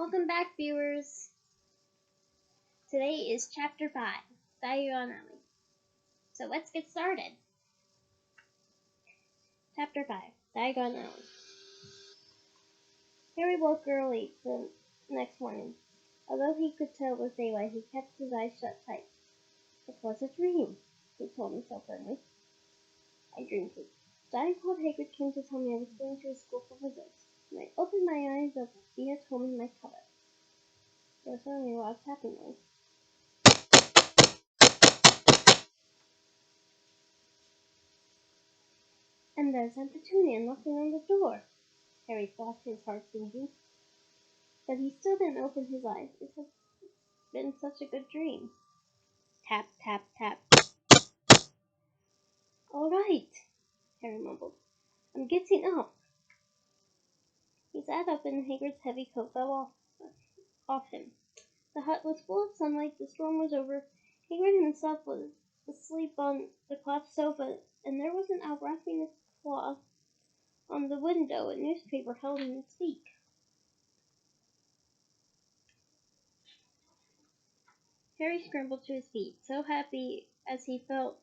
Welcome back, viewers. Today is Chapter 5, Diagon Alley. So let's get started. Chapter 5, Diagon Alley. Harry woke early the next morning. Although he could tell it was daylight, he kept his eyes shut tight. It was a dream, he told himself firmly. I dreamed it. Giant Cold Hagrid came to tell me I was going to his school for visits. When I opened my eyes, up, he had told me my color. There was suddenly a loud tapping noise. And there's Aunt Petunia knocking on the door. Harry thought, his heart sinking. But he still didn't open his eyes. It had been such a good dream. Tap, tap, tap. All right, Harry mumbled. I'm getting up. He sat up and Hagrid's heavy coat fell off him. The hut was full of sunlight. The storm was over. Hagrid himself was asleep on the cloth sofa, and there was an owl wrapping its claw on the window, a newspaper held in its beak. Harry scrambled to his feet, so happy as he felt,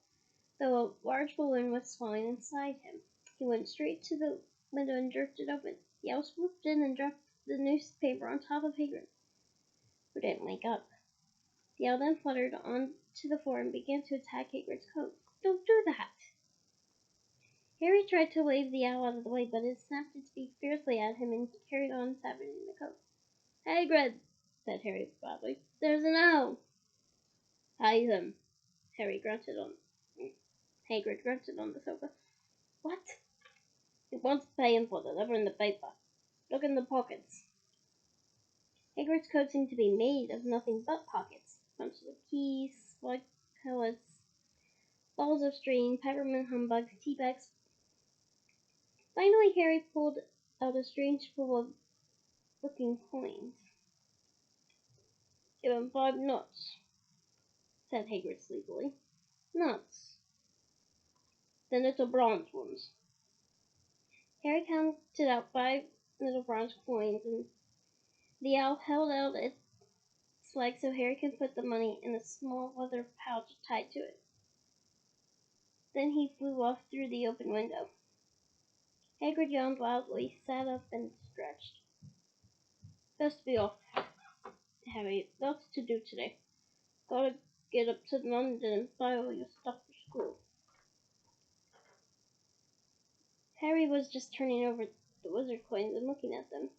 though a large balloon was swelling inside him. He went straight to the window and jerked it open. The owl swooped in and dropped the newspaper on top of Hagrid, who didn't wake up. The owl then fluttered onto the floor and began to attack Hagrid's coat. Don't do that! Harry tried to wave the owl out of the way, but it snapped its beak fiercely at him and carried on savaging the coat. Hagrid, said Harry proudly, there's an owl. Hide him, Hagrid grunted on the sofa. What? He wants paying for delivering the paper. Look in the pockets. Hagrid's coat seemed to be made of nothing but pockets. Bunches of keys, white pellets, balls of string, peppermint humbugs, tea bags. Finally, Harry pulled out a strange pool of looking coins. Give him 5 nuts, said Hagrid sleepily. Nuts. The little bronze ones. Harry counted out 5 little bronze coins, and the owl held out its leg so Harry could put the money in a small leather pouch tied to it. Then he flew off through the open window. Hagrid yawned wildly, sat up, and stretched. Best be off, Harry. Lots to do today. Gotta get up to London and buy all your stuff for school. Harry was just turning over the wizard coins and looking at them.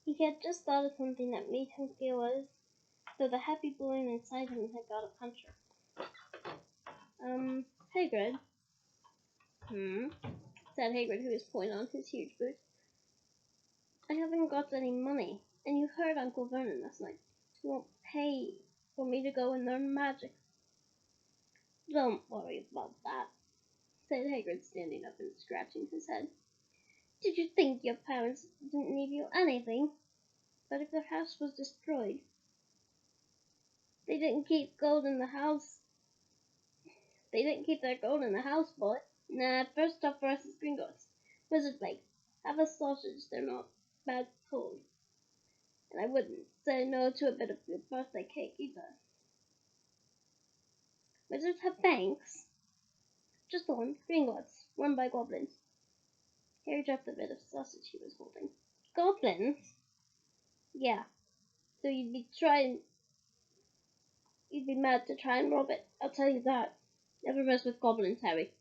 He had just thought of something that made him feel as though the happy balloon inside him had got a puncture. Hagrid. Said Hagrid, who was pulling on his huge boots. I haven't got any money, and you heard Uncle Vernon last night. He won't pay for me to go and learn magic. Don't worry about that, said Hagrid, standing up and scratching his head. Did you think your parents didn't leave you anything? But if their house was destroyed, they didn't keep gold in the house. They didn't keep their gold in the house, boy. Nah, first stop for us is Gringotts. Wizard Lake. Have a sausage, they're not bad cold. And I wouldn't say no to a bit of your birthday cake either. Wizards have banks. Just one, Gringotts, run by goblins. Harry dropped the bit of sausage he was holding. Goblins? Yeah. So you'd be mad to try and rob it, I'll tell you that. Never mess with goblins, Harry.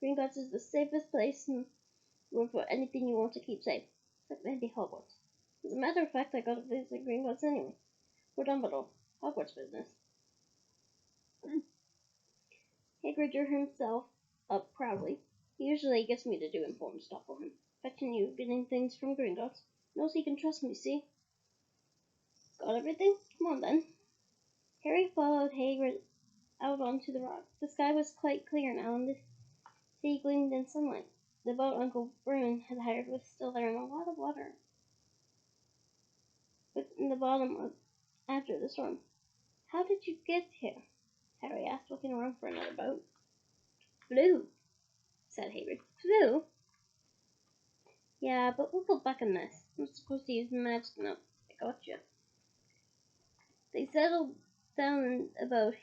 Gringotts is the safest place in the world for anything you want to keep safe. Except maybe Hogwarts. As a matter of fact, I gotta visit Gringotts anyway. For Dumbledore. Hogwarts business. Hagrid drew himself up proudly. He usually gets me to do important stuff for him. Fetching you, getting things from Gringotts. Knows he can trust me, see? Got everything? Come on then. Harry followed Hagrid out onto the rock. The sky was quite clear now, and the sea gleamed in sunlight. The boat Uncle Vernon had hired was still there, and a lot of water in the bottom after the storm. How did you get here? Harry asked, looking around for another boat. Flew, said Hagrid. Flew? Yeah, but we'll go back on this. I'm supposed to use magic now. I gotcha. They settled down about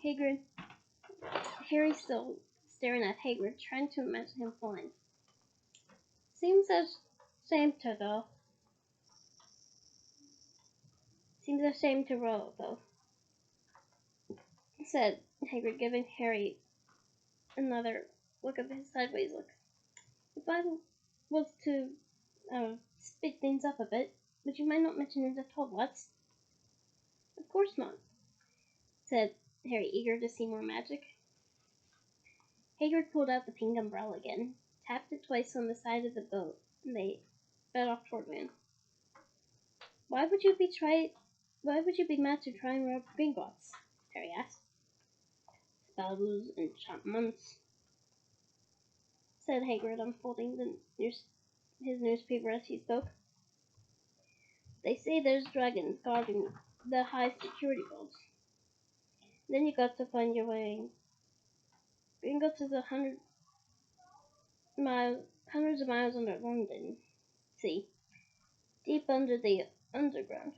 Hagrid. Harry still staring at Hagrid, trying to imagine him flying. Seems a shame to go. Seems a shame to row, though, said Hagrid, giving Harry another look of his sideways look. If I was to speed things up a bit, would you mind not mentioning it at all, what? Of course not, said Harry, eager to see more magic. Hagrid pulled out the pink umbrella again, tapped it twice on the side of the boat, and they sped off toward land. Why would you be mad to try and rob Gringotts? Harry asked. Spells, enchantments, said Hagrid, unfolding his newspaper as he spoke. They say there's dragons guarding the high security vaults. Then you got to find your way. Gringotts is hundreds of miles under London. See, deep under the underground.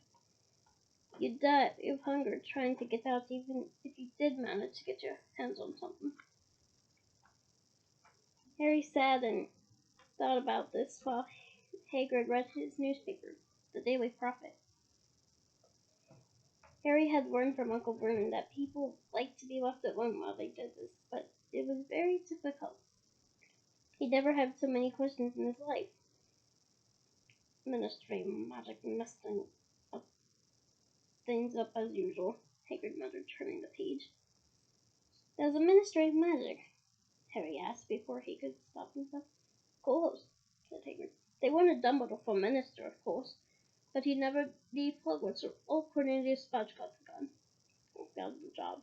You'd die of hunger trying to get out, even if you did manage to get your hands on something. Harry sat and thought about this while Hagrid read his newspaper, the Daily Prophet. Harry had learned from Uncle Vernon that people liked to be left alone while they did this, but it was very difficult. He never had so many questions in his life. Ministry magic messing things up as usual, Hagrid muttered, turning the page. There's a ministry of magic, Harry asked before he could stop himself. Of course, said Hagrid. They wanted Dumbledore for minister, of course, but he'd never leave Hogwarts or old Cornelius Fudge got the gun. Got the job.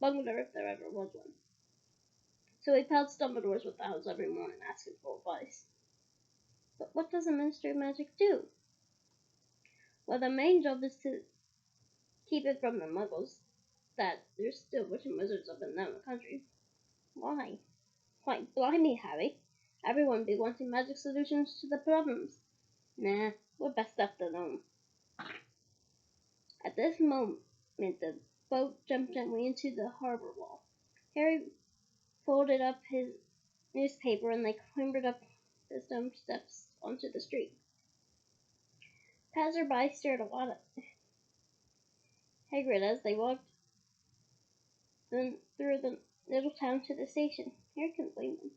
Bungler if there ever was one. So he pelts Dumbledores with owls every morning asking for advice. But what does a Ministry of Magic do? Well, the main job is to keep it from the muggles that there's still witching wizards up and down the country. Why? Why, blimey, Harry. Everyone be wanting magic solutions to the problems. Nah, we're best left alone. At this moment, the boat jumped gently into the harbor wall. Harry folded up his newspaper and they clambered up the stone steps onto the street. Passerby stared a lot at Hagrid as they walked through the little town to the station. Harry couldn't blame them.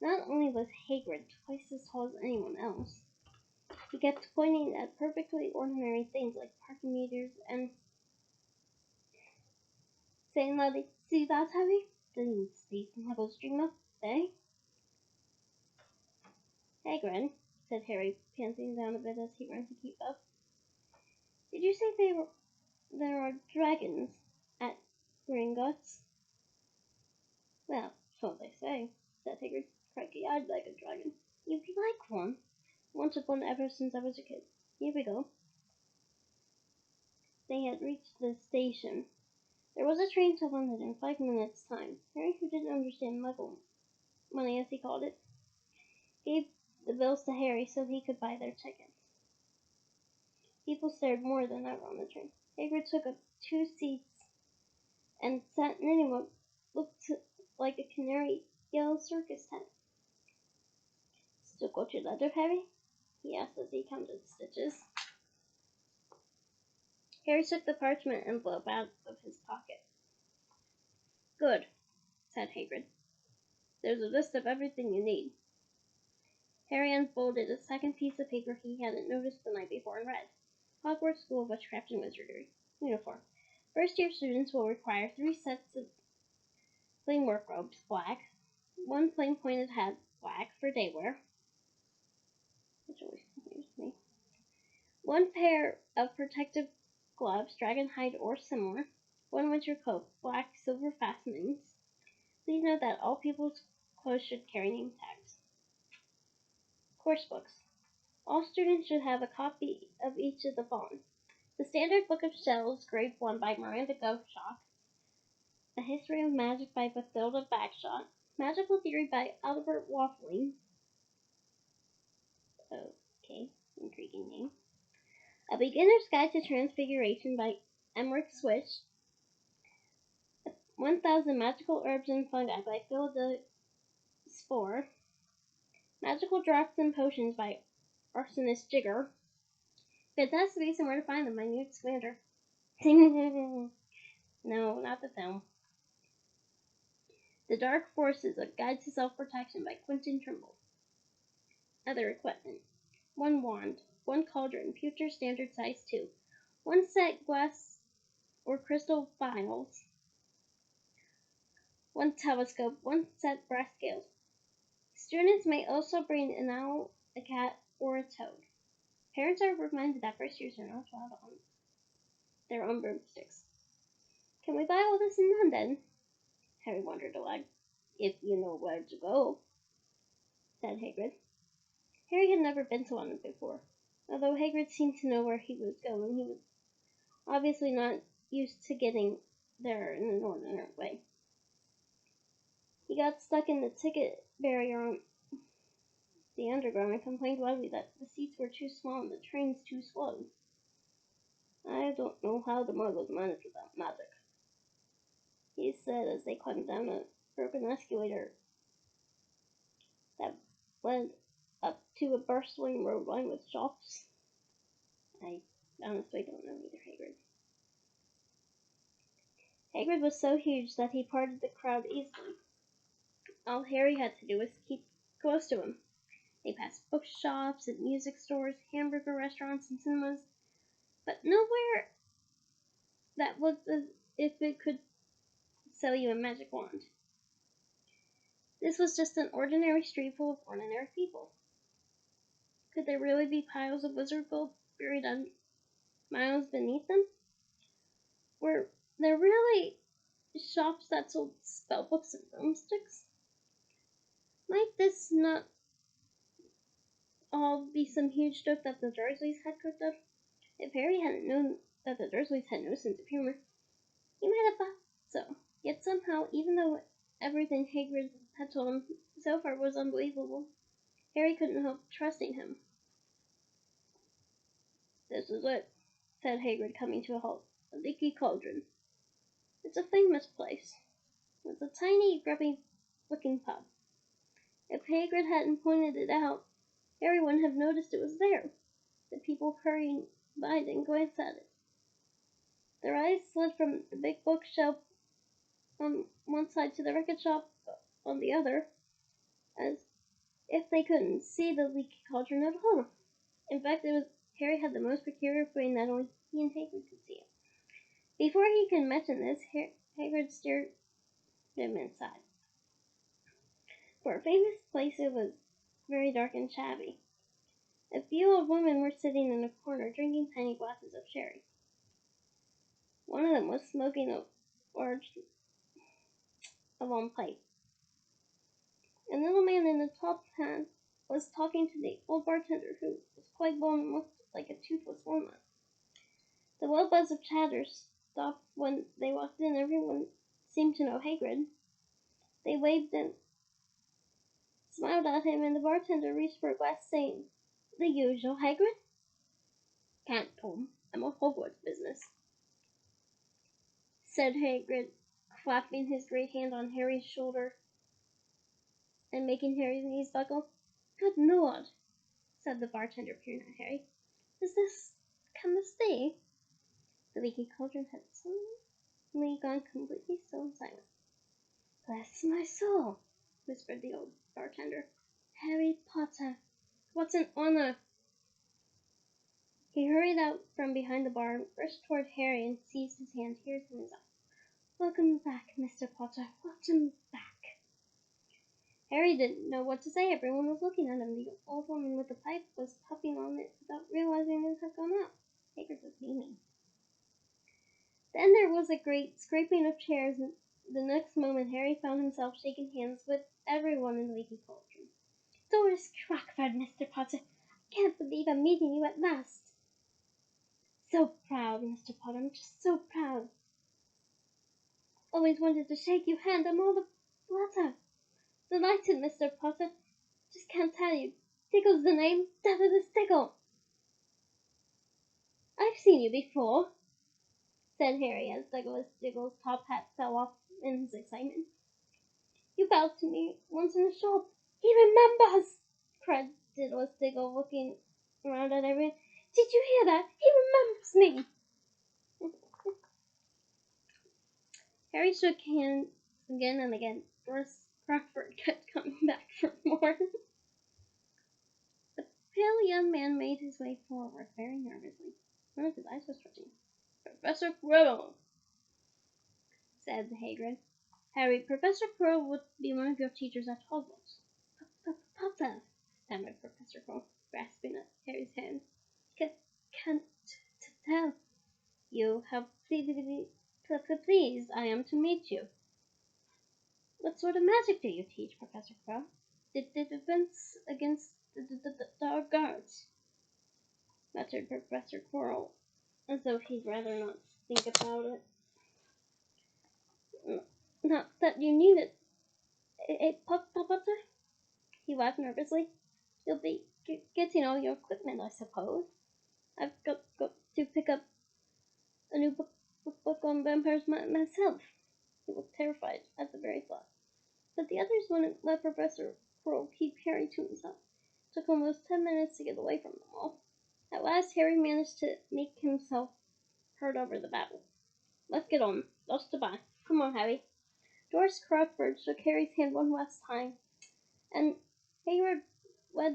Not only was Hagrid twice as tall as anyone else, he kept pointing at perfectly ordinary things like parking meters and saying loudly, "See that, Harry? Things these muggles dream of, eh?" Hagrid, said Harry, panting down a bit as he ran to keep up. Did you say there are dragons at Gringotts? Well, so they say, said Hagrid. Crikey, I'd like a dragon. You'd like one? Wanted one ever since I was a kid. Here we go. They had reached the station. There was a train to London in 5 minutes' time. Harry, who didn't understand muggle money as he called it, gave the bills to Harry so he could buy their tickets. People stared more than ever on the train. Hagrid took up 2 seats and sat in what looked like a canary yellow circus tent. Still got your letter, Harry? He asked as he counted stitches. Harry took the parchment envelope out of his pocket. Good, said Hagrid. There's a list of everything you need. Harry unfolded a second piece of paper he hadn't noticed the night before and read. Hogwarts School of Witchcraft and Wizardry. Uniform. First-year students will require 3 sets of plain work robes, black, 1 plain pointed hat, black, for day wear, which always confused me, 1 pair of protective gloves, dragon hide or similar, 1 winter coat, black, silver fastenings. Please note that all people's clothes should carry name tags. Course books. All students should have a copy of each of the following. The Standard Book of Spells, Grade 1 by Miranda Gottschalk. A History of Magic by Bathilda Bagshot. Magical Theory by Albert Waffling. Okay, intriguing name. A Beginner's Guide to Transfiguration by Emmerich Swish. 1000 Magical Herbs and Fungi by Philosopher. Magical Drops and Potions by Arsonist Jigger. Fantastic Beasts and Where to Find Them by Newt Scamander. No, not the film. The Dark Forces, A Guide to Self-Protection by Quentin Trimble. Other equipment. 1 wand, 1 cauldron, future standard size 2. 1 set glass or crystal vials. 1 telescope, 1 set brass scales. Students may also bring an owl, a cat, or a toad. Parents are reminded that first years are not allowed on their own broomsticks. Can we buy all this in London? Harry wondered aloud. If you know where to go, said Hagrid. Harry had never been to London before. Although Hagrid seemed to know where he was going, he was obviously not used to getting there in an ordinary way. He got stuck in the ticket barrier on the underground and complained loudly that the seats were too small and the trains too slow. I don't know how the muggles manage without magic, he said as they climbed down a broken escalator that led up to a bustling road lined with shops. I honestly don't know either, Hagrid. Hagrid was so huge that he parted the crowd easily. All Harry had to do was keep close to him. They passed bookshops and music stores, hamburger restaurants and cinemas, but nowhere that looked as if it could sell you a magic wand. This was just an ordinary street full of ordinary people. Could there really be piles of wizard gold buried on miles beneath them? Were there really shops that sold spellbooks and broomsticks? Might this not all be some huge joke that the Dursleys had cooked up? If Harry hadn't known that the Dursleys had no sense of humor, he might have thought so. Yet somehow, even though everything Hagrid had told him so far was unbelievable, Harry couldn't help trusting him. This is it, said Hagrid, coming to a halt. A leaky cauldron. It's a famous place. It's a tiny, grubby-looking pub. If Hagrid hadn't pointed it out, Harry wouldn't have noticed it was there. The people hurrying by didn't glance at it. Their eyes slid from the big bookshelf on one side to the record shop on the other, as if they couldn't see the leaky cauldron at all. In fact, Harry had the most peculiar feeling that only he and Hagrid could see it. Before he could mention this, Hagrid steered him inside. For a famous place, it was very dark and shabby. A few old women were sitting in a corner drinking tiny glasses of sherry. One of them was smoking a long pipe. A little man in a top hat was talking to the old bartender, who was quite bald and looked like a toothless walnut. The wild buzz of chatter stopped when they walked in. Everyone seemed to know Hagrid. They waved and smiled at him, and the bartender reached for a glass, saying, "The usual, Hagrid?" "Can't, Tom. I'm on Hogwarts business," said Hagrid, clapping his great hand on Harry's shoulder and making Harry's knees buckle. "Good Lord," said the bartender, peering at Harry. Can this be?" The leaky cauldron had suddenly gone completely still and silent. "Bless my soul," whispered the old bartender. "Harry Potter! What an honor!" He hurried out from behind the bar, rushed toward Harry, and seized his hand, tears in his eyes. "Welcome back, Mr. Potter. Welcome back." Harry didn't know what to say. Everyone was looking at him. The old woman with the pipe was puffing on it without realizing it had gone out. Hagrid was beaming. Then there was a great scraping of chairs, and the next moment Harry found himself shaking hands with everyone in the leaky cauldron. "Doris Crackford, Mr. Potter! I can't believe I'm meeting you at last!" "So proud, Mr. Potter. I'm just so proud. Always wanted to shake your hand. I'm all the flutter. Delighted, Mr. Potter. Just can't tell you. Tickle's the name. That is Tickle. I've seen you before, said Harry as Diggle's top hat fell off in his excitement. You bowed to me once in the shop. He remembers, cried Diggle, looking around at everyone. Did you hear that? He remembers me. Harry shook hands again and again. Doris Crawford kept coming back for more. The pale young man made his way forward very nervously. One of his eyes was twitching. Professor Quirrell, said Hagrid. Harry, Professor Quirrell would be one of your teachers at Hogwarts. Potter, stammered Professor Quirrell, grasping at Harry's hand. Can't tell you how pleased I am to meet you. What sort of magic do you teach, Professor Quirrell? The defense against the dark guards, muttered Professor Quirrell, as though he'd rather not think about it. Not that you need it, Potter? He laughed nervously. You'll be getting all your equipment, I suppose. I've got to pick up a new book on vampires myself. He looked terrified at the very thought. But the others wouldn't let Professor Quirrell keep Harry to himself. It took almost 10 minutes to get away from them all. At last, Harry managed to make himself heard over the babble. Let's get on. That's goodbye. Come on, Harry. Doris Crawford shook Harry's hand one last time, and Hayward led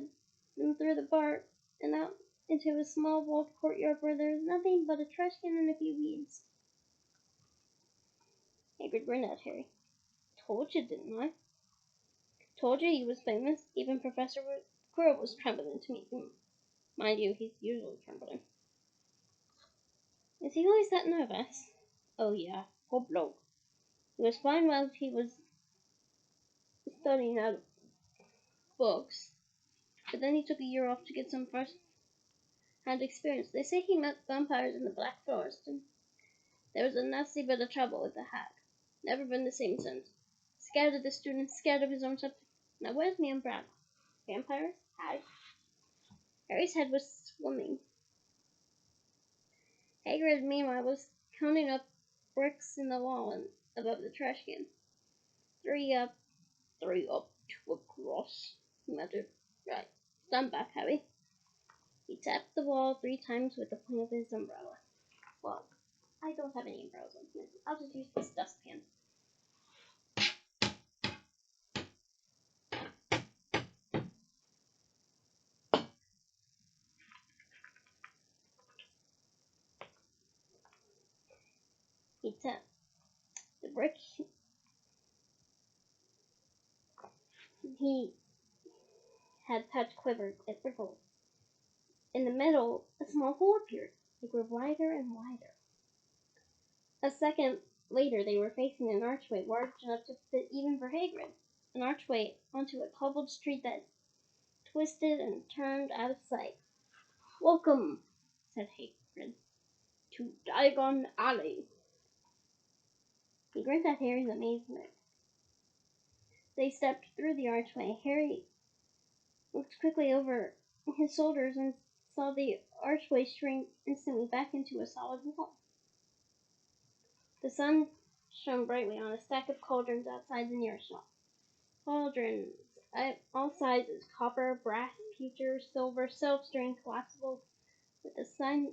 them through the bar and out into a small walled courtyard where there was nothing but a trash can and a few weeds. Hayward grinned at Harry. Told you, didn't I? Told you he was famous. Even Professor Quirrell was trembling to meet him. Mind you, he's usually trembling. Is he always that nervous? Oh yeah, poor bloke. He was fine while he was studying out of books, but then he took a year off to get some first-hand experience. They say he met vampires in the Black Forest, and there was a nasty bit of trouble with the hag. Never been the same since. Scared of the students, scared of his own subject. Now where's my umbrella? Vampires? Hag? Harry's head was swimming. Hagrid, meanwhile, was counting up bricks in the wall and above the trash can. 3 up, 3 up, 2 across, he muttered. Right, stand back, Harry. He tapped the wall 3 times with the point of his umbrella. Well, I don't have any umbrellas on me. I'll just use this dustpan. He tapped the brick. He had touched quivered. It wriggled. In the middle, a small hole appeared. It grew wider and wider. A second later, they were facing an archway large enough to fit even for Hagrid. An archway onto a cobbled street that twisted and turned out of sight. Welcome, said Hagrid, to Diagon Alley. He grinned at Harry's amazement. They stepped through the archway. Harry looked quickly over his shoulders and saw the archway shrink instantly back into a solid wall. The sun shone brightly on a stack of cauldrons outside the nearest shop. Cauldrons at all sizes, copper, brass, pewter, silver, self-strained, collapsible, with a sign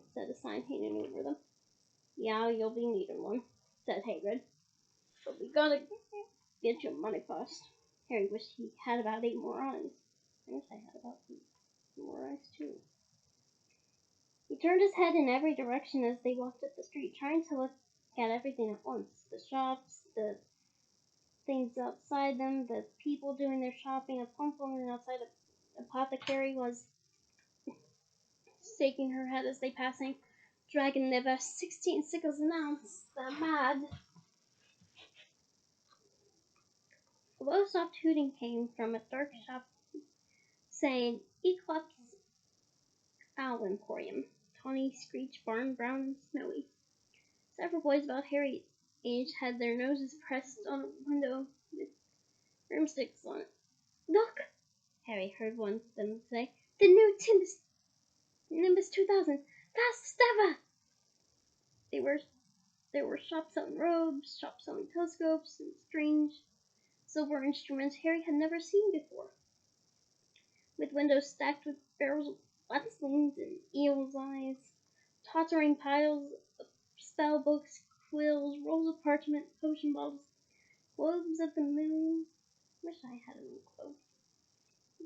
hanging over them. Yeah, you'll be needing one, said Hagrid. But we gotta get your money first. Harry wished he had about 8 more eyes. I wish I had about 8 more eyes, too. He turned his head in every direction as they walked up the street, trying to look at everything at once. The shops, the things outside them, the people doing their shopping. A plump woman outside an apothecary was shaking her head as they passing, dragging their 16 sickles an ounce. They're mad. A low, soft hooting came from a dark shop saying, Eclipse Owl Emporium. Tawny, screech, barn, brown, and snowy. Several boys about Harry's age had their noses pressed on a window with broomsticks on it. Look! Harry heard one of them say. The new Nimbus 2000, fastest ever! They were There were shops selling robes, shops selling telescopes, and strange silver instruments Harry had never seen before, with windows stacked with barrels of weapons and eels' eyes, tottering piles of spell books, quills, rolls of parchment, potion bottles, globes of the moon. Wish I had a moon globe.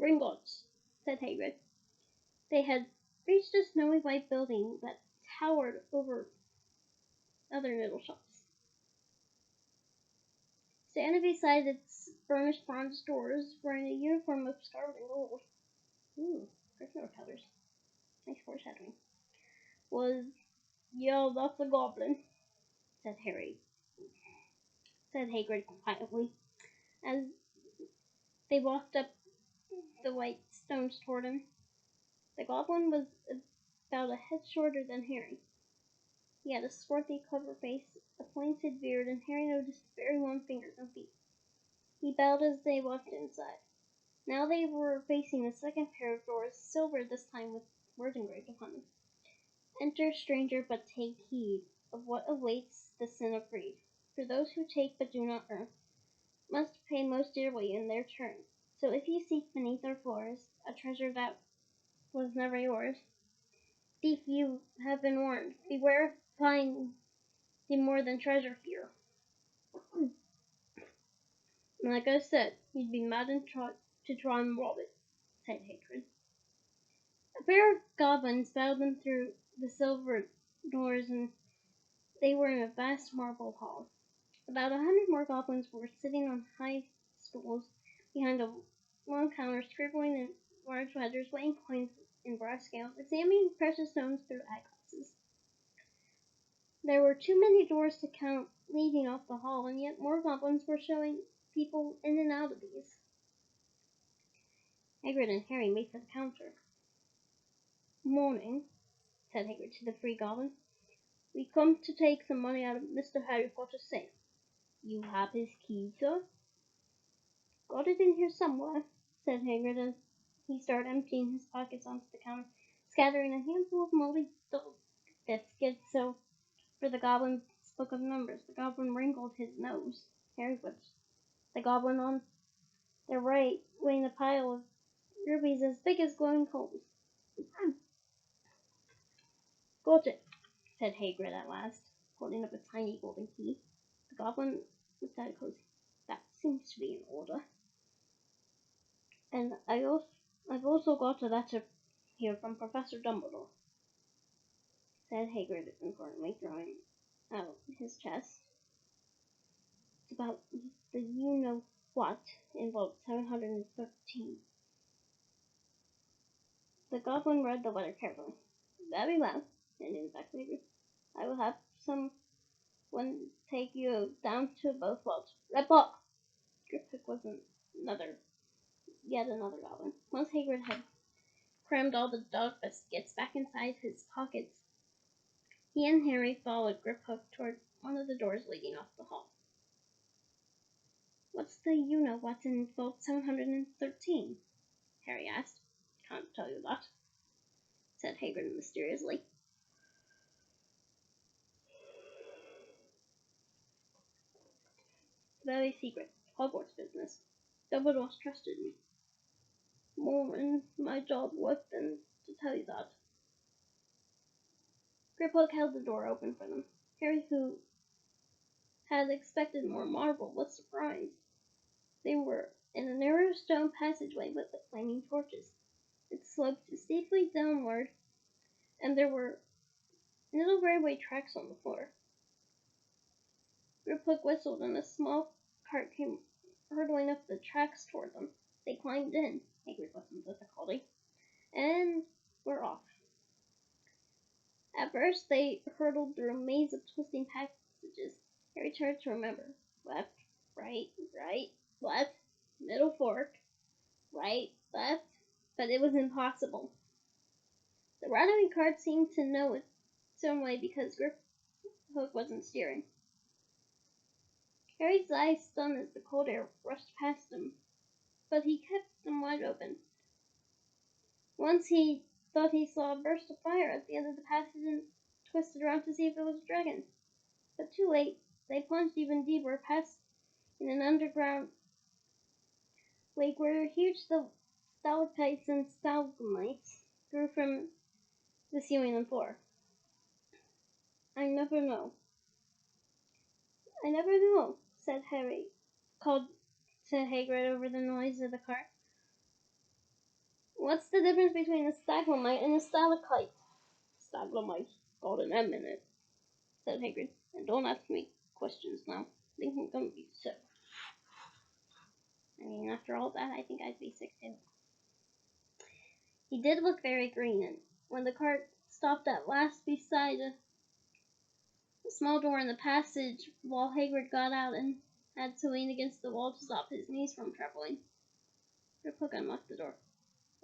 Gringotts, said Hagrid. They had reached a snowy white building that towered over other little shops. Standing beside its burnished bronze doors, wearing a uniform of scarlet and gold, Gryffindor colors, nice foreshadowing, was, yeah, that's a goblin, said Hagrid quietly, as they walked up the white stones toward him. The goblin was about a head shorter than Harry. He had a swarthy, clever face, a pointed beard, and Harry noticed very long fingers and feet. He bowed as they walked inside. Now they were facing a second pair of doors, silver this time, with words engraved upon them. Enter, stranger, but take heed of what awaits the sin of greed. For those who take but do not earn must pay most dearly in their turn. So if you seek beneath our floors a treasure that was never yours, thief, you have been warned. Beware of finding more than treasure here. Like I said, you'd be mad and to try and rob it, said Hagrid. A pair of goblins bowed them through the silver doors, and they were in a vast marble hall. About 100 more goblins were sitting on high stools behind a long counter, scribbling in large letters, weighing coins in brass scales, examining precious stones through eyeglasses. There were too many doors to count leading off the hall, and yet more goblins were showing people in and out of these. Hagrid and Harry made for the counter. Morning, said Hagrid to the free goblin. We come to take some money out of Mr. Harry Potter's safe. You have his key, sir? Got it in here somewhere, said Hagrid as he started emptying his pockets onto the counter, scattering a handful of moldy biscuits. So, for the goblin's book of numbers, the goblin wrinkled his nose. Harry was the goblin on their right, weighing a pile of rubies as big as glowing coals. Got it, said Hagrid at last, holding up a tiny golden key. The goblin looked at it closely. That seems to be in order. And I've also got a letter here from Professor Dumbledore, said Hagrid importantly, throwing out his chest. It's about the you-know-what in Vault 713. The goblin read the letter carefully. Very well, ended back Hagrid. I will have someone take you down to both vaults. Report! Griphook was yet another goblin. Once Hagrid had crammed all the dog biscuits back inside his pockets, he and Harry followed Griphook toward one of the doors leading off the hall. What's the you-know-what in Vault 713? Harry asked. Can't tell you that, said Hagrid mysteriously. Very secret. Hogwarts business. Dumbledore's trusted me more in my job work than to tell you that. Griphook held the door open for them. Harry, who had expected more marvel, was surprised. They were in a narrow stone passageway lit with flaming torches. It sloped steeply downward, and there were little railway tracks on the floor. Griphook whistled, and a small cart came hurtling up the tracks toward them. They climbed in, Hagrid with some difficulty, and were off. At first, they hurtled through a maze of twisting passages. Harry tried to remember. Left, right, left, middle fork, right, left, but it was impossible. The rattling cart seemed to know its own way because Griphook wasn't steering. Harry's eyes stung as the cold air rushed past him, but he kept them wide open. Once he thought he saw a burst of fire at the end of the passage and twisted around to see if it was a dragon. But too late. They plunged even deeper, past in an underground lake where huge stalactites and stalagmites grew from the ceiling and floor. I never know. I never know, said Harry, called to Hagrid over the noise of the cart. What's the difference between a stalagmite and a stalactite? Stalagmite got an M in it, said Hagrid. And don't ask me questions now. I think I'm gonna be sick. I mean, after all that, I think I'd be sick too. He did look very green, and when the cart stopped at last beside a small door in the passage, while Hagrid got out and had to lean against the wall to stop his knees from trembling, Flitwick unlocked the door.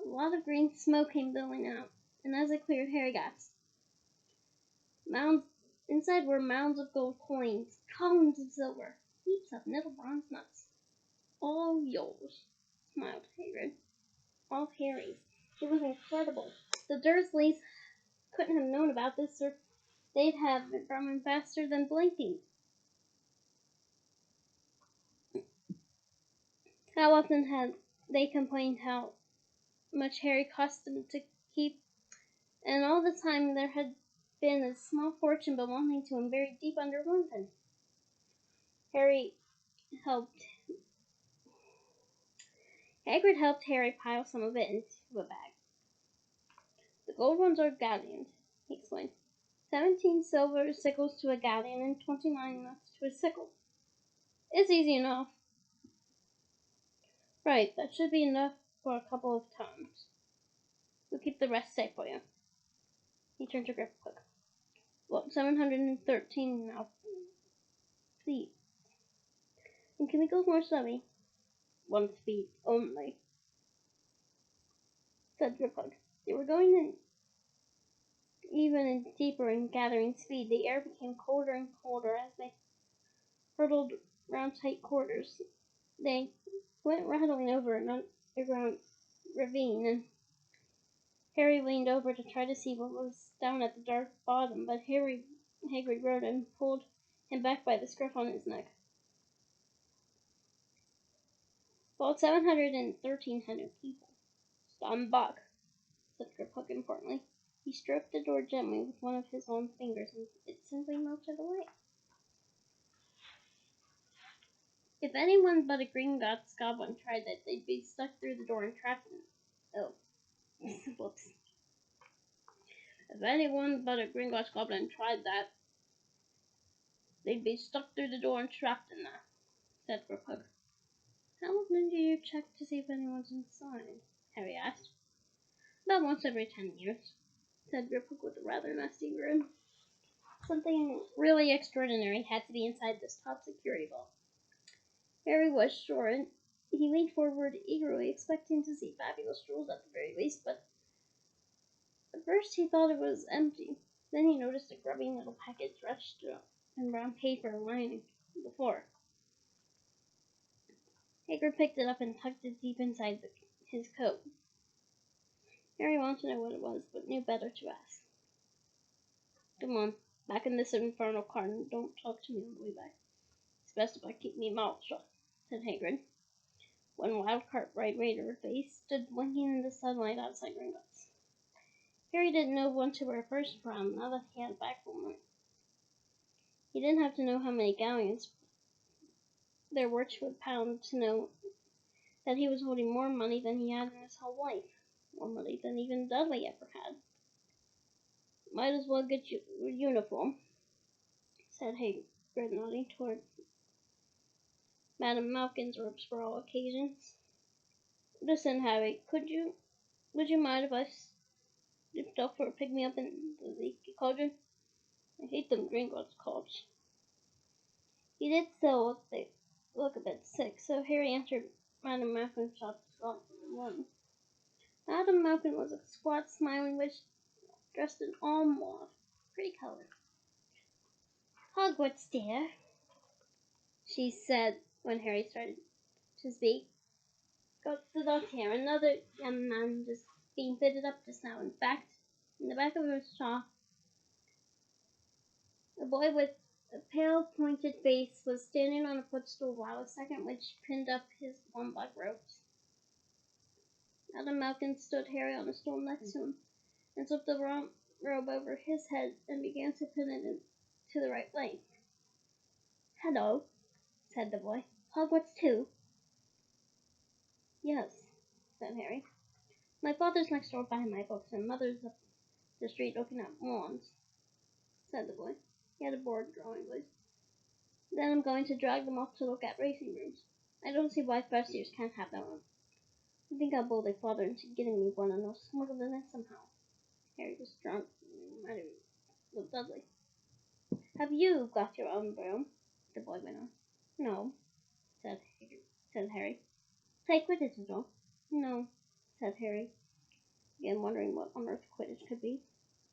A lot of green smoke came billowing out, and as it cleared, Harry gasped. Mounds inside were mounds of gold coins, columns of silver, heaps of little bronze nuts. All yours, smiled Hagrid. All Harry's. It was incredible. The Dursleys couldn't have known about this, or they'd have been from him faster than blinking. How often had they complained how much Harry cost them to keep, and all the time there had been a small fortune belonging to him buried deep under London. Hagrid helped Harry pile some of it into a bag. The gold ones are galleons, he explained. 17 silver sickles to a galleon and 29 nuts to a sickle. It's easy enough. Right, that should be enough for a couple of times. We'll keep the rest safe for you. He turned to Griphook. Well, 713 now. Please. And can we go more slowly? 1 speed only, said Griphook. They were going in even deeper in gathering speed. The air became colder and colder as they hurtled round tight quarters. They went rattling over an underground ravine, and Harry leaned over to try to see what was down at the dark bottom, but Hagrid rode and pulled him back by the scruff on his neck. About 713 people. Stand back, said Griphook importantly. He stroked the door gently with one of his long fingers, and it simply melted away. If anyone but a Gringotts goblin tried that, they'd be stuck through the door and trapped in... Oh. Whoops. If anyone but a Gringotts goblin tried that, they'd be stuck through the door and trapped in there, said Griphook. How often do you check to see if anyone's inside? Harry asked. About once every 10 years, said Griphook with a rather nasty grin. Something really extraordinary had to be inside this top security vault. Harry was sure, and he leaned forward eagerly, expecting to see fabulous jewels at the very least, but at first he thought it was empty. Then he noticed a grubby little package wrapped in brown paper lining the floor. Hagrid picked it up and tucked it deep inside his coat. Harry wanted to know what it was, but knew better to ask. Come on, back in this infernal car and don't talk to me on the way back. It's best if I keep me mouth shut, said Hagrid. One wild bright raider face stood blinking in the sunlight outside Gringotts. Harry didn't know what to wear first from now that he had back for money. He didn't have to know how many galleons there were to a pound to know that he was holding more money than he had in his whole life, more money than even Dudley ever had. Might as well get your uniform, said Hagrid, nodding toward Madame Malkin's robes for all occasions. Listen, Harry, would you mind if I slipped off for a pick-me-up in the leaky cauldron? I hate them Gringotts cops. He did so they look a bit sick, so Harry entered Madame Malkin's shop one. Madame Malkin was a squat, smiling witch dressed in all mauve. Pretty color. Hogwarts, dear, she said when Harry started to speak. Got stood out here. Another young man just being fitted up just now. In fact, in the back of his shop, a boy with a pale, pointed face was standing on a footstool while a second witch pinned up his long black robes. Madam Malkin stood Harry on a stool next to him and slipped the robe over his head and began to pin it to the right length. "Hello," said the boy. "Hogwarts too?" "Yes," said Harry. "My father's next door buying my books, and mother's up the street looking at wands," said the boy. He had a bored, drawling voice. "Then I'm going to drag them off to look at racing rooms. I don't see why first years can't have their own. I think I'll bully father into getting me one and I'll smuggle it in somehow." Harry was drunk. Might have looked ugly. "Have you got your own broom?" the boy went on. "No," said Harry. "Play Quidditch at all?" "No," said Harry, again wondering what on earth Quidditch could be.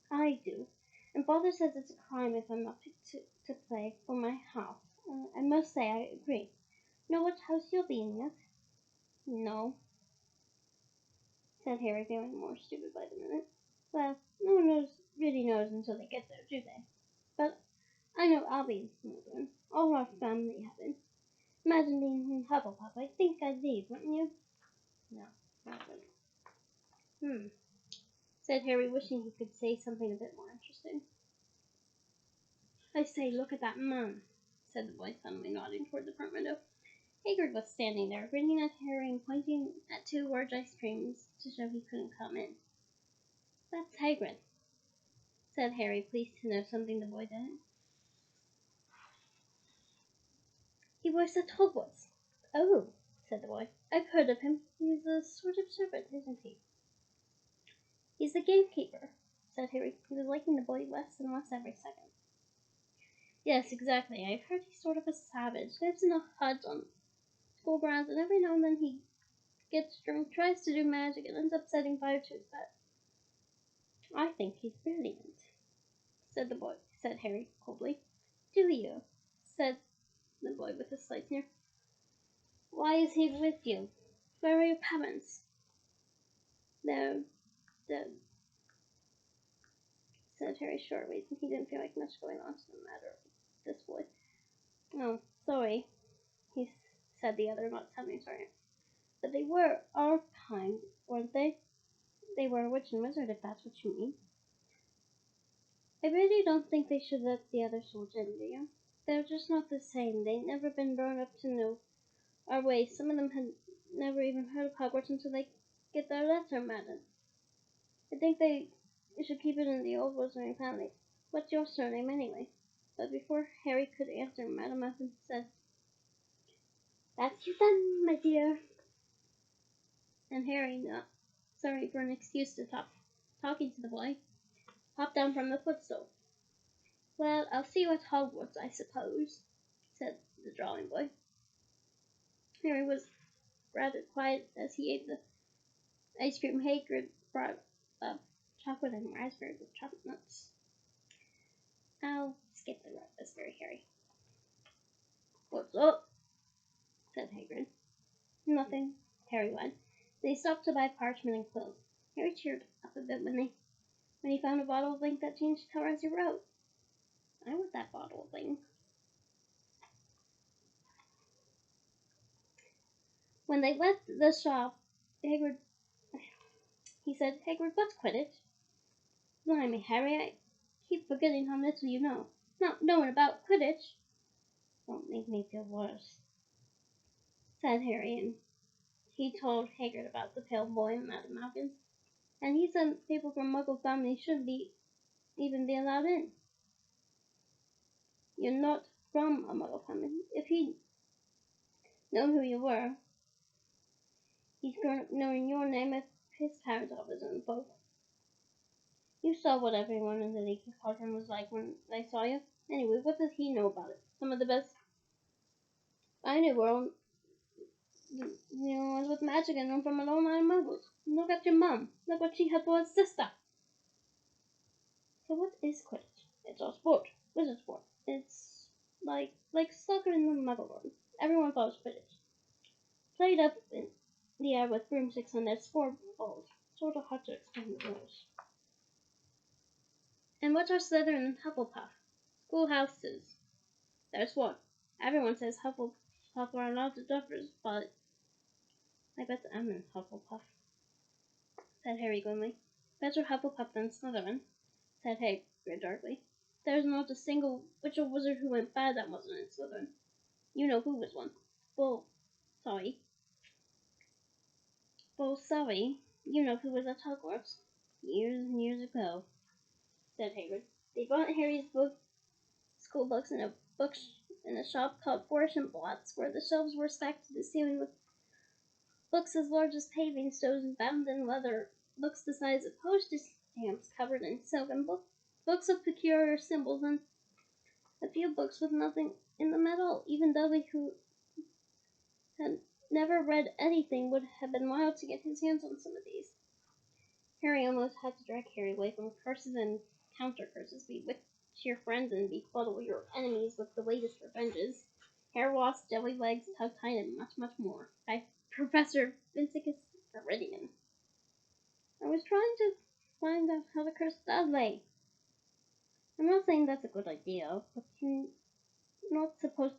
"I do, and father says it's a crime if I'm not picked to play for my house. I must say I agree. Know what house you'll be in yet?" "No," said Harry, feeling more stupid by the minute. "Well, no one really knows until they get there, do they? But I know I'll be in Slytherin. All our family have been. Imagine being in Hufflepuff. I think I'd leave, wouldn't you?" "No, I wouldn't." Said Harry, wishing he could say something a bit more interesting. "I say, look at that man," said the boy, suddenly nodding toward the front window. Hagrid was standing there, grinning at Harry and pointing at 2 large ice creams to show he couldn't come in. "That's Hagrid," said Harry, pleased to know something the boy didn't. "He works at Hogwarts." "Oh," said the boy. "I've heard of him. He's a sort of servant, isn't he?" "He's the gatekeeper," said Harry. He was liking the boy less and less every second. "Yes, exactly. I've heard he's sort of a savage. Lives in a hut on school grounds, and every now and then he gets drunk, tries to do magic, and ends up setting fire to his bed." "I think he's brilliant," said Harry coldly. "Do you?" said the boy with a slight sneer. "Why is he with you? Where are your parents?" "They're dead," said Harry shortly. He didn't feel like much going on to the matter of this boy. "Oh, sorry," said the other, not sounding sorry. "But they were our kind, weren't they? They were a witch and wizard, if that's what you mean." "I really don't think they should let the other souls in, do you? They're just not the same. They'd never been brought up to know our ways. Some of them had never even heard of Hogwarts until they get their letter, madam. I think they should keep it in the old Wizarding family. What's your surname, anyway?" But before Harry could answer, Madam Malkin said, "That's you done, my dear." And Harry, not sorry for an excuse to stop talking to the boy, hopped down from the footstool. "Well, I'll see you at Hogwarts, I suppose," said the drawing boy. Harry was rather quiet as he ate the ice cream Hagrid brought up, chocolate and raspberry with chocolate nuts. "I'll skip the raspberry, Harry." "What's up?" said Hagrid. "Nothing," Harry went. They stopped to buy parchment and quills. Harry cheered up a bit when he found a bottle of ink that changed color as he wrote. "I want that bottle of ink." When they left the shop, he said, "Hagrid, what's Quidditch?" "Blimey, Harry, I keep forgetting how little you know. Not knowing about Quidditch." "Don't make me feel worse," said Harry, and he told Hagrid about the pale boy and Madame Malkin. "And he said people from Muggle families shouldn't even be allowed in." "You're not from a Muggle family. If he'd known who you were, he's grown up knowing your name if his parents' office in the book. You saw what everyone in the Leaky Cauldron was like when they saw you. Anyway, what does he know about it? Some of the best I knew were all the ones with magic in them from an old line of muggles. Look at your mum. Look what she had for a sister." "So what is Quidditch?" "It's a sport. Wizard sport. It's like soccer in the Muggle world. Everyone follows Quidditch. Played up in the air with broomsticks and there's 4 balls. sort of hard to explain the rules. And what are Slytherin and Hufflepuff? Schoolhouses. There's what. Everyone says Hufflepuff are allowed to duffers, but I bet I'm in Hufflepuff, said Harry grimly. Better Hufflepuff than Slytherin, said Hagrid darkly. There's not a single witch or wizard who went bad that wasn't in Slytherin. You know who was one. Well, sorry. You know who was at Hogwarts. Years and years ago, said Hagrid. They bought Harry's school books in a shop called Forest and Blots, where the shelves were stacked to the ceiling with books as large as paving stones bound in leather, books the size of postage stamps covered in silk, and books of peculiar symbols, and a few books with nothing in them at all. Even Dudley, who had never read anything, would have been wild to get his hands on some of these. Harry almost had to drag Harry away from curses and counter curses. Bewitch your friends and befuddle your enemies with the latest revenges. Hair loss, jelly legs, tug tied, and much, much more. By Professor Vincicus Viridian. I was trying to find out how to curse Dudley. I'm not saying that's a good idea, but you're not supposed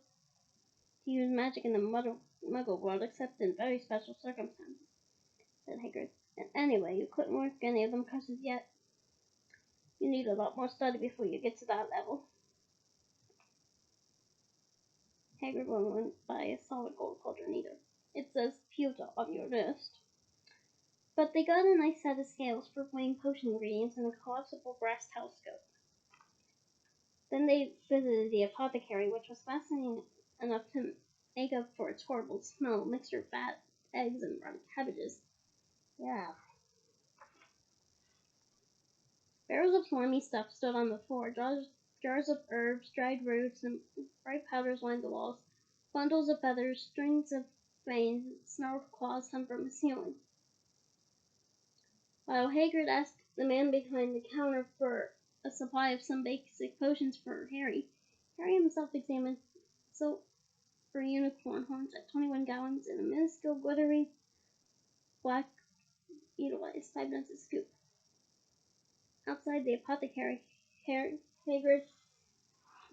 to use magic in the Muggle world except in very special circumstances, said Hagrid. And anyway, you couldn't work any of them curses yet. You need a lot more study before you get to that level. Hagrid won't buy a solid gold cauldron either. It says pewter on your list. But they got a nice set of scales for weighing potion ingredients and a collapsible brass telescope. Then they visited the apothecary, which was fascinating enough to make up for its horrible smell, mixture of fat, eggs, and rotten cabbages. Yeah. Barrels of slimy stuff stood on the floor. Jars of herbs, dried roots, and bright powders lined the walls. Bundles of feathers, strings of veins, and snarled claws hung from the ceiling. While Hagrid asked the man behind the counter for a supply of some basic potions for Harry himself examined silver unicorn horns at 21 gallons and a minuscule glittery black edelweiss 5 ounces scoop. Outside the apothecary, Hagrid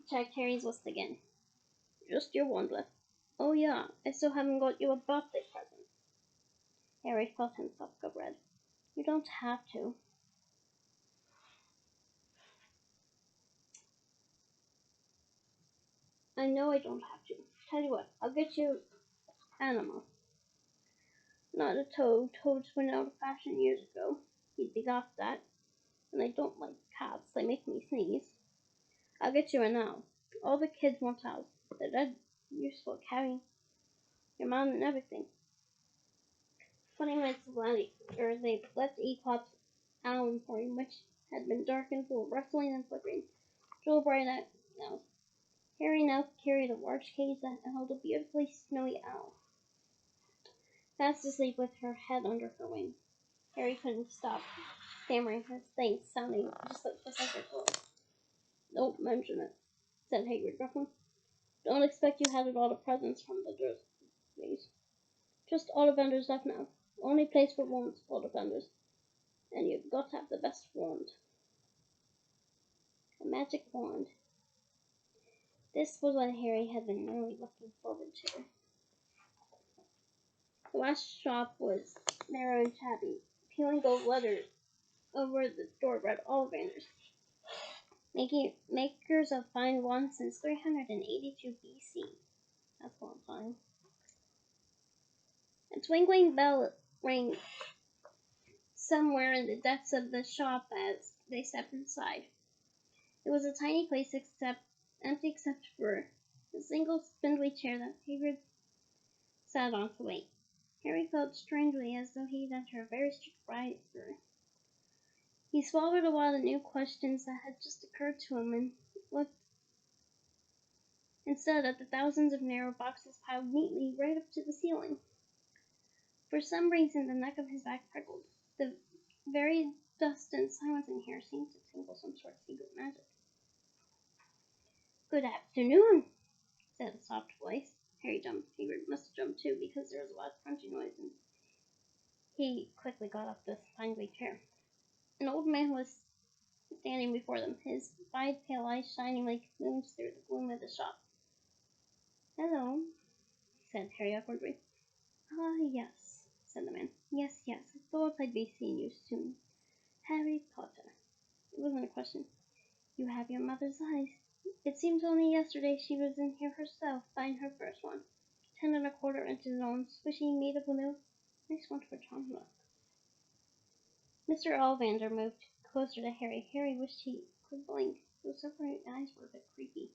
checked Harry's list again. Just your wand left. Oh yeah, I still haven't got you a birthday present. Harry felt himself go red. You don't have to. I know I don't have to. Tell you what, I'll get you animal. Not a toad. Toads went out of fashion years ago. He'd be off that. And I don't like cats. They make me sneeze. I'll get you an owl. All the kids want owls. They're dead useful at carrying your mom and everything. 20 minutes later, they left Eclop's owl emporium, which had been dark and full of rustling and flickering, jewel bright owls. Harry now carried a large cage that held a beautifully snowy owl, fast asleep with her head under her wing. Harry couldn't stop stammering his thanks, sounding just like Professor Quirrell. Don't mention it, said Hagrid gruffly. Don't expect you had it all the presents from the Dursleys. Just Ollivanders left now. Only place for wands, Ollivanders. And you've got to have the best wand. A magic wand. This was what Harry had been really looking forward to. The last shop was narrow and shabby. Peeling gold leather over the door read Ollivanders. Makers of fine wands since 382 BC. That's a long time. A twinkling bell rang somewhere in the depths of the shop as they stepped inside. It was a tiny place empty except for a single spindly chair that Hagrid sat on to wait. Harry felt strangely as though he'd entered a very strict library. He swallowed a lot of new questions that had just occurred to him and looked instead at the thousands of narrow boxes piled neatly right up to the ceiling. For some reason, the neck of his back prickled. The very dust and silence in here seemed to tingle some sort of secret magic. Good afternoon, said a soft voice. Harry jumped. Hagrid must have jumped too, because there was a lot of crunchy noise, and He quickly got up the spindly chair. An old man was standing before them, his wide pale eyes shining like moons through the gloom of the shop. "Hello," said Harry awkwardly. "Ah, yes," said the man. "Yes, yes, I thought I'd be seeing you soon. Harry Potter." It wasn't a question. "You have your mother's eyes. It seems only yesterday she was in here herself, buying her first one. 10 1/4 inches long, swishy, made of blue. Nice one for John look." Mr. Ollivander moved closer to Harry. Harry wished he could blink. Those separate eyes were a bit creepy.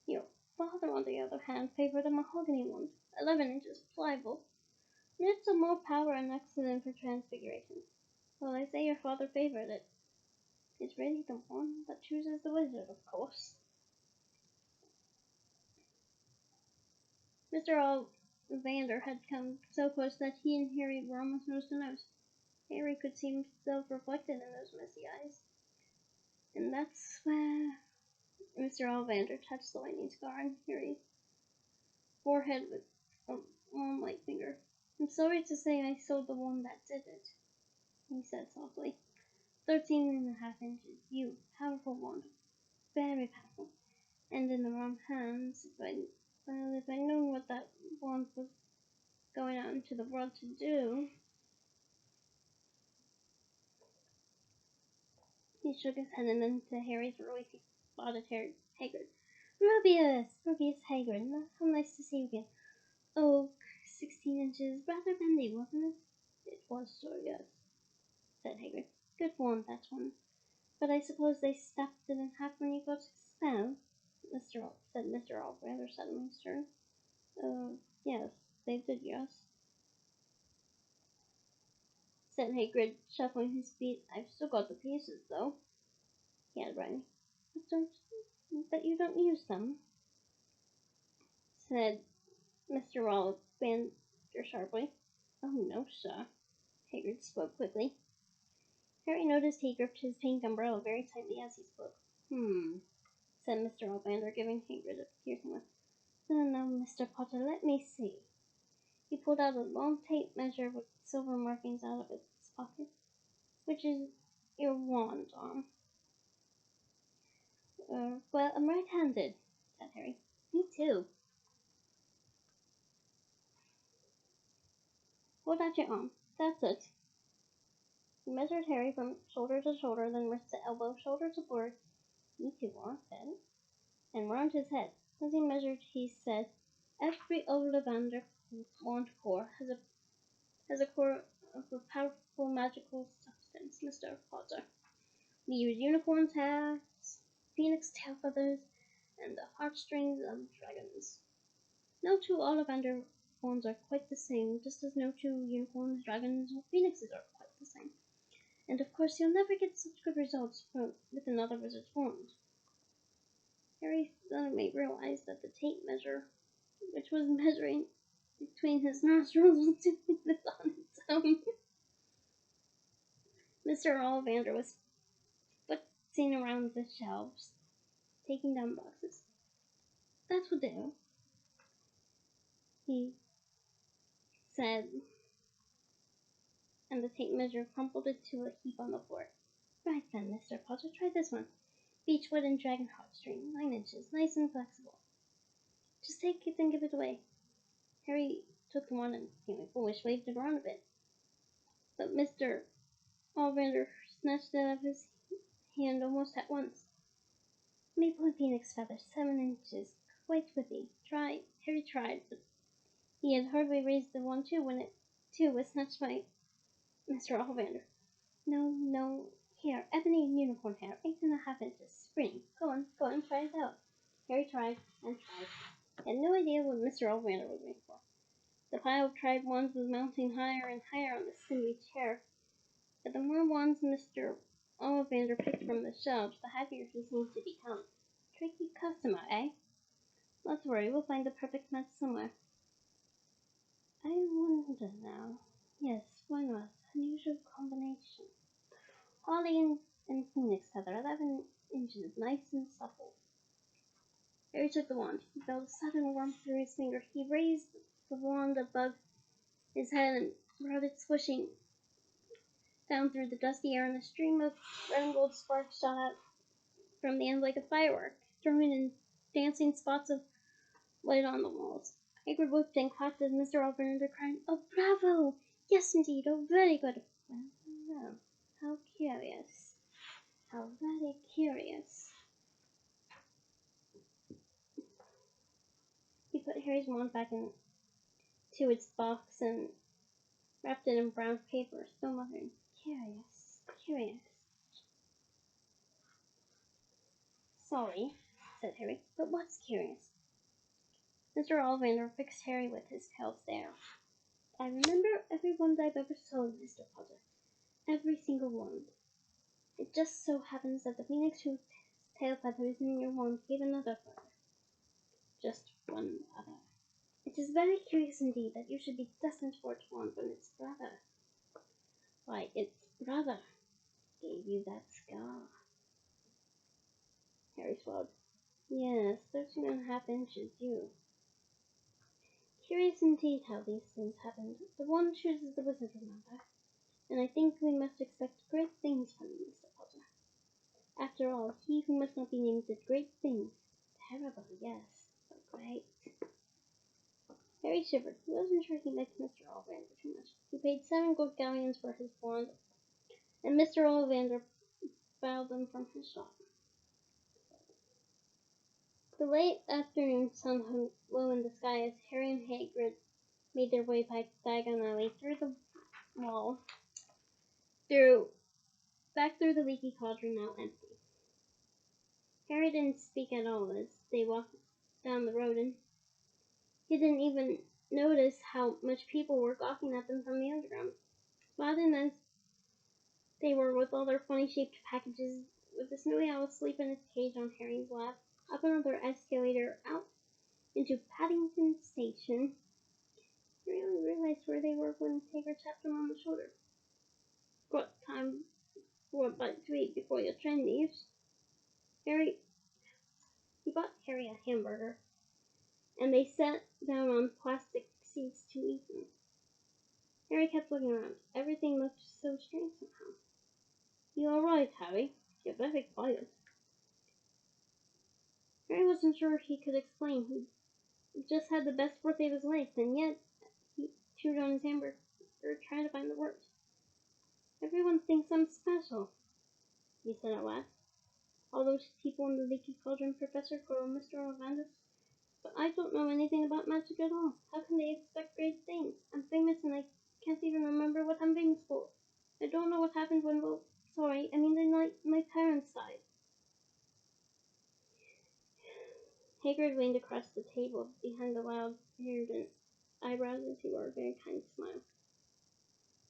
Your father, on the other hand, favored a mahogany one, 11 inches, pliable. It's of more power and excellent for transfiguration. Well, I say your father favored it. It's really the one that chooses the wizard, of course. Mr. Ollivander had come so close that he and Harry were almost nose to nose. Harry could see himself reflected in those misty eyes. And that's where Mr. Ollivander touched the lightning scar on Harry's forehead with a long light finger. "I'm sorry to say I sold the one that did it," he said softly. 13 1/2 inches, you powerful wand, very powerful. And in the wrong hands, if I'd known what that wand was going out into the world to do." He shook his head, and then to Harry's relief he spotted Hagrid. "Rubeus Hagrid, how nice to see you again. Oh, 16 inches, rather bendy, wasn't it?" "It was, sir, yes," said Hagrid. "Good wand, that one. But I suppose they snapped it in half when you got expelled?" said Mr. Ollivander, suddenly stern. Yes, they did, yes," said Hagrid, shuffling his feet. "I've still got the pieces, though," he added brightly. But you don't use them," said Mr. Ollivander sharply. "Oh, no, sir." Hagrid spoke quickly. Harry noticed he gripped his pink umbrella very tightly as he spoke. Said Mr. Ollivander, giving Hagrid a piercing look. "Now, Mr. Potter, let me see." He pulled out a long tape measure with silver markings out of his pocket. "Which is your wand, Well, I'm right-handed," said Harry. "Me too." "Hold out your arm. That's it." He measured Harry from shoulder to shoulder, then wrist to elbow, shoulder to board. "You two are then," and round his head. As he measured, he said, "Every Ollivander wand core has a core of a powerful magical substance, Mr. Potter. We use unicorns' hairs, phoenix tail feathers, and the heartstrings of dragons. No two Ollivander wands are quite the same, just as no two unicorns, dragons, or phoenixes are quite the same. And of course you'll never get such good results with another wizard's wand." Harry suddenly realized that the tape measure, which was measuring between his nostrils, was doing this on its own. Mr. Ollivander was futzing around the shelves, taking down boxes. "That will do," he said, and the tape measure crumpled it to a heap on the floor. "Right then, Mr. Potter, try this one. Beechwood and dragon heartstring, 9 inches, nice and flexible. Just take it and give it away." Harry took the wand and, feeling foolish, waved it around a bit. But Mr. Ollivander snatched it out of his hand almost at once. "Maple and phoenix feathers, 7 inches, quite whippy. Try." Harry tried, but he had hardly raised the wand when it, too, was snatched by Mr. Ollivander. No, here, ebony and unicorn hair, 8 1/2 inches, spring. Go on, try it out." Harry tried and tried. He had no idea what Mr. Ollivander was made for. The pile of tried wands was mounting higher and higher on the spindly chair. But the more wands Mr. Ollivander picked from the shelves, the happier he seemed to become. Tricky customer, eh? Not to worry, we'll find the perfect match somewhere. I wonder now. Yes, why not? Unusual combination. Holly and phoenix feather, 11 inches, nice and supple. Harry took the wand. He felt a sudden warmth through his finger. He raised the wand above his head and brought it swishing down through the dusty air, and a stream of red and gold sparks shot out from the end like a firework, throwing in dancing spots of light on the walls. Hagrid whooped and clapped as Mr. Ollivander cried, "Oh, bravo! Yes, indeed! Oh, very good! Well, well, how curious! How very curious!" He put Harry's wand back into its box and wrapped it in brown paper, still muttering, "Curious, curious." "Sorry," said Harry, "but what's curious?" Mr. Ollivander fixed Harry with his pale stare. "I remember every wand I've ever sold, Mr. Potter. Every single wand. It just so happens that the phoenix whose tail feathers in your wand gave another feather. Just one other. It is very curious indeed that you should be destined for its wand when its brother, why, its brother, gave you that scar." Harry swallowed. "Yes, 13.5 inches, you. Curious indeed how these things happened. The wand chooses the wizard, remember, and I think we must expect great things from you, Mr. Potter. After all, he who must not be named did great things. Terrible, yes, but great." Harry shivered. He wasn't sure he liked Mr. Ollivander too much. He paid 7 gold galleons for his wand, and Mr. Ollivander borrowed them from his shop. The late afternoon sun hung low in the sky as Harry and Hagrid made their way by Diagon Alley through the wall, back through the leaky cauldron, now empty. Harry didn't speak at all as they walked down the road, and he didn't even notice how much people were gawking at them from the underground, spotted as they were with all their funny-shaped packages, with the snowy owl asleep in its cage on Harry's lap, up another escalator, out into Paddington Station. Harry only realized where they were when Hagrid tapped him on the shoulder. "Got time for a bite to eat before your train leaves?" He bought Harry a hamburger, and they sat down on plastic seats to eat them. Harry kept looking around. Everything looked so strange somehow. "You all right, Harry? You're very quiet." Harry wasn't sure he could explain. He just had the best birthday of his life, and yet he chewed on his hamburger, trying to find the words. "Everyone thinks I'm special," he said at last. "All those people in the leaky cauldron, Professor Quirrell, Mr. Ollivander. But I don't know anything about magic at all. How can they expect great things? I'm famous and I can't even remember what I'm famous for. I don't know what happened when, well, sorry, I mean the night my parents died." Hagrid leaned across the table behind the wild-haired and eyebrows as he wore a very kind smile.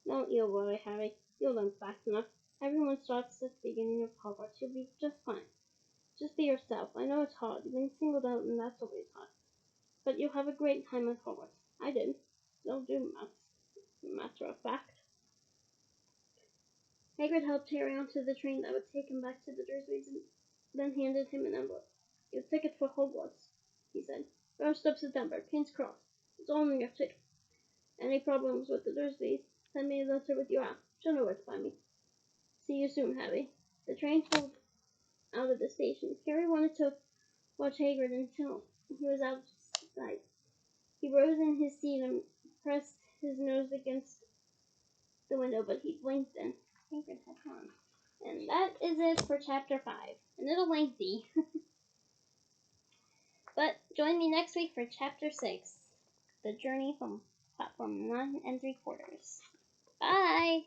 "Don't you worry, Harry. You'll learn fast enough. Everyone starts at the beginning of Hogwarts. You'll be just fine. Just be yourself. I know it's hard. You've been singled out, and that's always hard. But you'll have a great time at Hogwarts. I did. Still do, matter of fact." Hagrid helped Harry onto the train that would take him back to the Dursleys, and then handed him an envelope. "Your ticket for Hogwarts," he said. "1st of September, King's Cross. It's all in your ticket. Any problems with the Dursleys, send me a letter with your app. She'll know where to find me. See you soon, Harry." The train pulled out of the station. Harry wanted to watch Hagrid until he was out of sight. He rose in his seat and pressed his nose against the window, but he blinked and Hagrid had gone. And that is it for chapter 5. A little lengthy. But join me next week for chapter 6. The journey from platform 9 3/4. Bye!